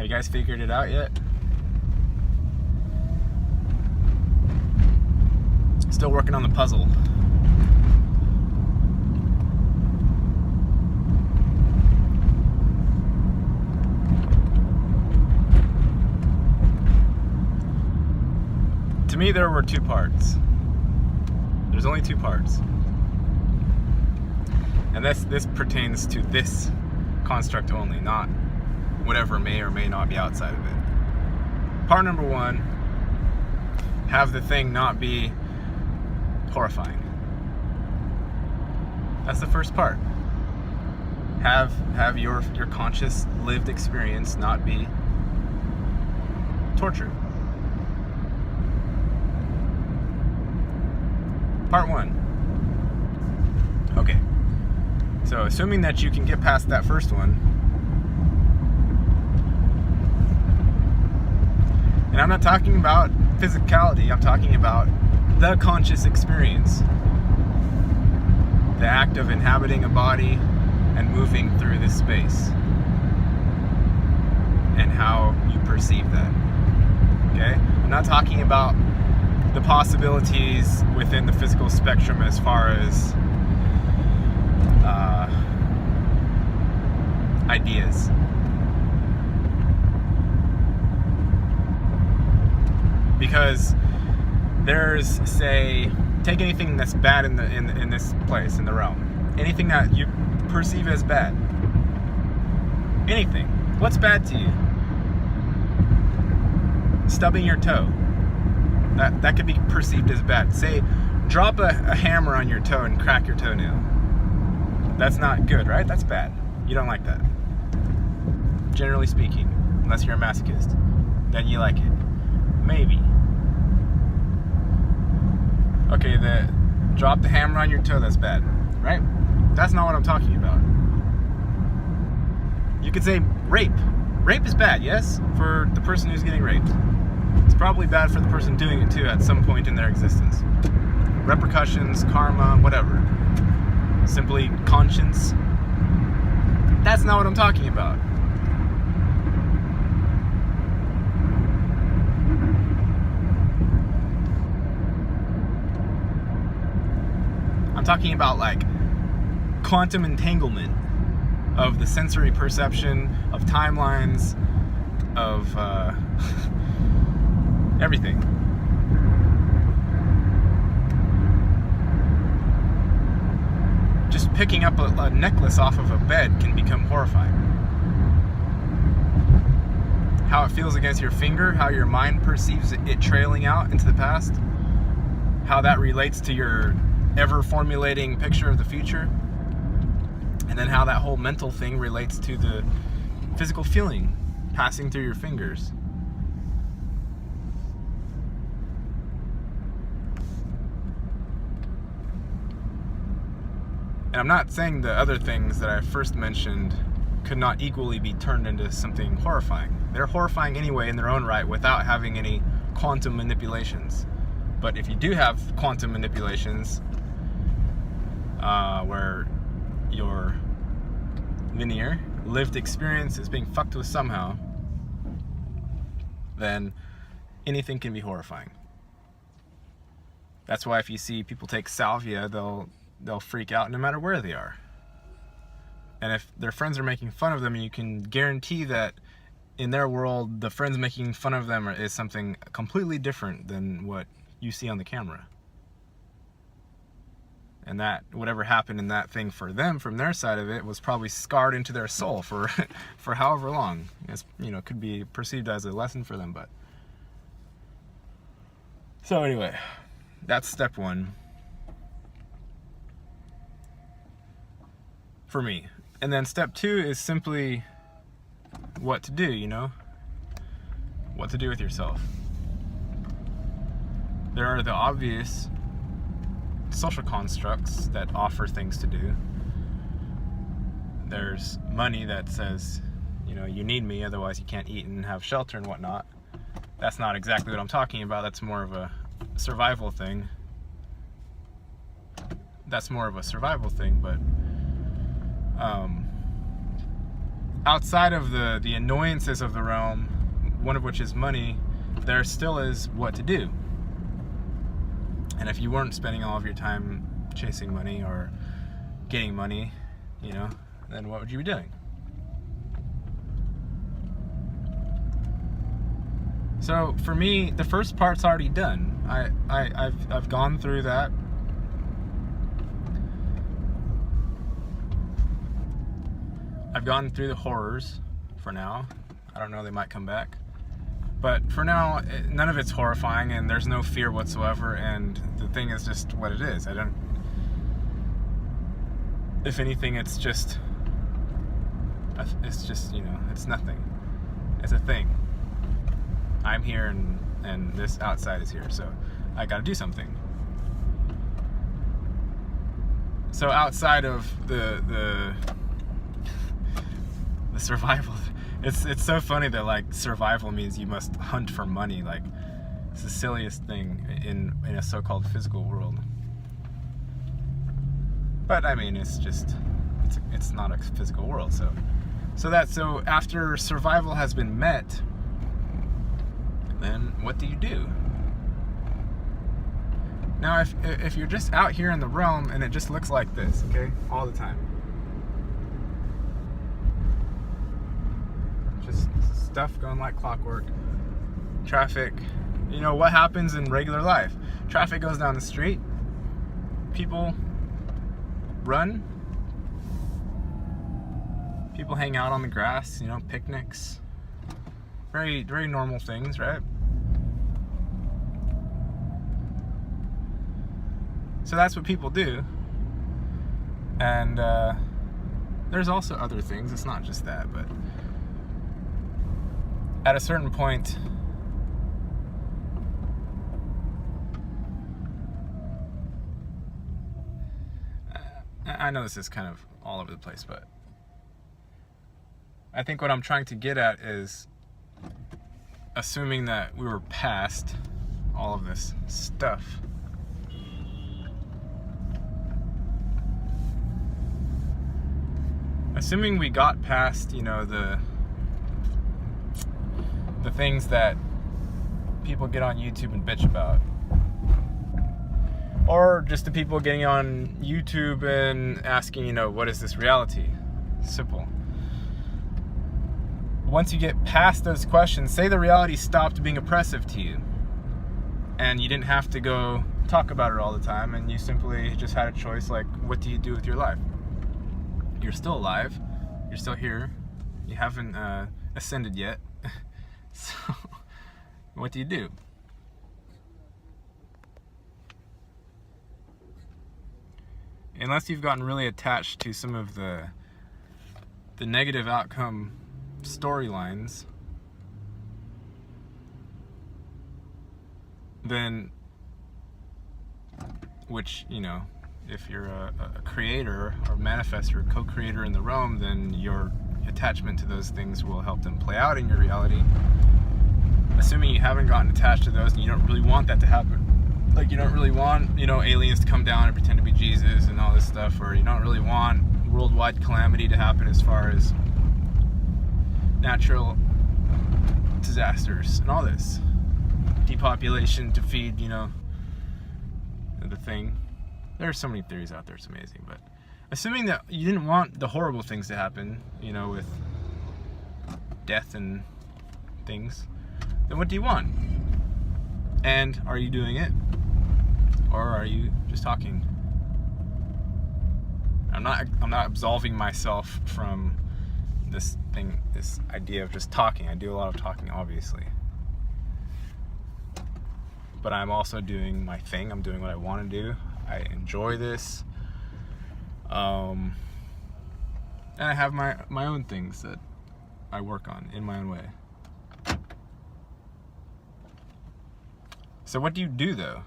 Have you guys figured it out yet? Still working on the puzzle. To me, there were two parts. There's only two parts. And this pertains to this construct only, not whatever may or may not be outside of it. Part number one, have the thing not be horrifying. That's the first part. Have your conscious lived experience not be torture. Part one. Okay. So assuming that you can get past that first one, and I'm not talking about physicality, I'm talking about the conscious experience. The act of inhabiting a body and moving through this space. And how you perceive that. Okay? I'm not talking about the possibilities within the physical spectrum as far as ideas. Because there's, say, take anything that's bad in this place, in the realm. Anything that you perceive as bad. Anything. What's bad to you? Stubbing your toe. That could be perceived as bad. Say, drop a hammer on your toe and crack your toenail. That's not good, right? That's bad. You don't like that. Generally speaking, unless you're a masochist, then you like it. Maybe. Okay, drop the hammer on your toe, that's bad, right? That's not what I'm talking about. You could say rape. Rape is bad, yes, for the person who's getting raped. It's probably bad for the person doing it too at some point in their existence. Repercussions, karma, whatever. Simply conscience. That's not what I'm talking about. I'm talking about like quantum entanglement of the sensory perception, of timelines, of everything. Just picking up a necklace off of a bed can become horrifying. How it feels against your finger, how your mind perceives it trailing out into the past, how that relates to your ever formulating picture of the future, and then how that whole mental thing relates to the physical feeling passing through your fingers. And I'm not saying the other things that I first mentioned could not equally be turned into something horrifying. They're horrifying anyway in their own right without having any quantum manipulations. But if you do have quantum manipulations, where your linear lived experience is being fucked with somehow, then anything can be horrifying. That's why if you see people take salvia, they'll freak out no matter where they are. And if their friends are making fun of them, you can guarantee that in their world, the friends making fun of them is something completely different than what you see on the camera. And that whatever happened in that thing for them from their side of it was probably scarred into their soul for however long. It's, could be perceived as a lesson for them, but so anyway, that's step one for me. And then step two is simply what to do, what to do with yourself. There are the obvious social constructs that offer things to do. There's money that says, you need me, otherwise you can't eat and have shelter and whatnot. That's not exactly what I'm talking about. That's more of a survival thing. But outside of the annoyances of the realm, one of which is money, there still is what to do. And if you weren't spending all of your time chasing money or getting money, then what would you be doing? So for me, the first part's already done. I've gone through that. I've gone through the horrors for now. I don't know, they might come back. But for now, none of it's horrifying, and there's no fear whatsoever, and the thing is just what it is. If anything, it's just, it's nothing. It's a thing. I'm here, and this outside is here, so I gotta do something. So outside of the survival, it's so funny that like survival means you must hunt for money. Like, it's the silliest thing in a so-called physical world. But I mean, it's not a physical world. So after survival has been met, then what do you do? Now, if you're just out here in the realm and it just looks like this, okay, all the time, just stuff going like clockwork, traffic, what happens in regular life? Traffic goes down the street, people run, people hang out on the grass, picnics, very, very normal things, right? So that's what people do. And there's also other things, it's not just that, but at a certain point, I know this is kind of all over the place, but I think what I'm trying to get at is, assuming that we were past all of this stuff, assuming we got past, the things that people get on YouTube and bitch about, or just the people getting on YouTube and asking, what is this reality? Simple. Once you get past those questions, say the reality stopped being oppressive to you, and you didn't have to go talk about it all the time, and you simply just had a choice, like, what do you do with your life? You're still alive, you're still here, you haven't ascended yet, so what do you do? Unless you've gotten really attached to some of the negative outcome storylines, then, which, if you're a creator or manifestor, co-creator in the realm, then your attachment to those things will help them play out in your reality. Assuming you haven't gotten attached to those and you don't really want that to happen. Like, you don't really want, aliens to come down and pretend to be Jesus and all this stuff, or you don't really want worldwide calamity to happen as far as natural disasters and all this. Depopulation to feed, the thing. There are so many theories out there, it's amazing. But assuming that you didn't want the horrible things to happen, with death and things, then what do you want? And are you doing it? Or are you just talking? I'm not absolving myself from this idea of just talking. I do a lot of talking, obviously. But I'm also doing my thing. I'm doing what I want to do. I enjoy this. And I have my own things that I work on in my own way. So what do you do, though?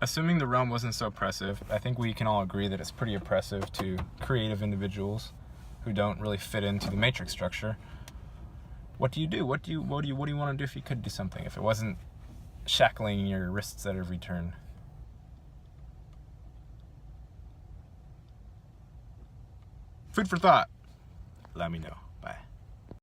Assuming the realm wasn't so oppressive, I think we can all agree that it's pretty oppressive to creative individuals who don't really fit into the matrix structure. What do you do? What do you want to do if you could do something? If it wasn't shackling your wrists at every turn? Food for thought. let me know.